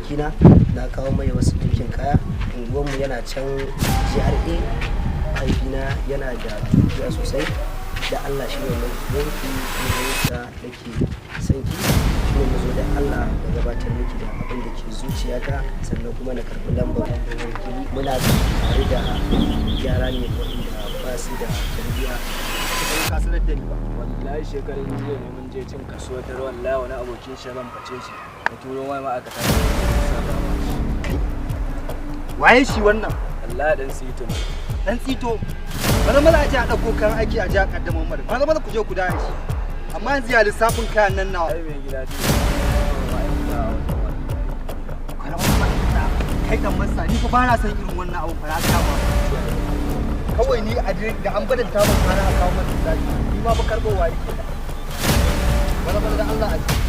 abokina na kawo mai wasu dukin kaya. Unguwanmu yana can GRA. Mahaifina yana da dukiya sosai. Da Allah shi ne mai yanki da nake sanki. Shi ne zo da Allah da gabatar miki da abin da ke zuciyata sannan kuma na karɓi lambar muna tare da yara ne wanda ba su da tarbiyya. Ka sanar da ni ba wallahi shekarun jiya ne mun je cin kasuwar dare wallahi wani abokin shi ran face shi da turo mai ma'aikata waye shi wannan wallahi dan tsito ne dan tsito bana mala aje a dauko kan aiki a ji a kaddamar mara bana mala ku je ku da shi amma yanzu ya lissafin kayan nan nawa ai mai gida kai kan masa ni fa ba na san irin wannan abun fa ya kama kawai ni a da an badanta ba kana a kawo masa zaki ni ma ba karbowa yake da wala da Allah a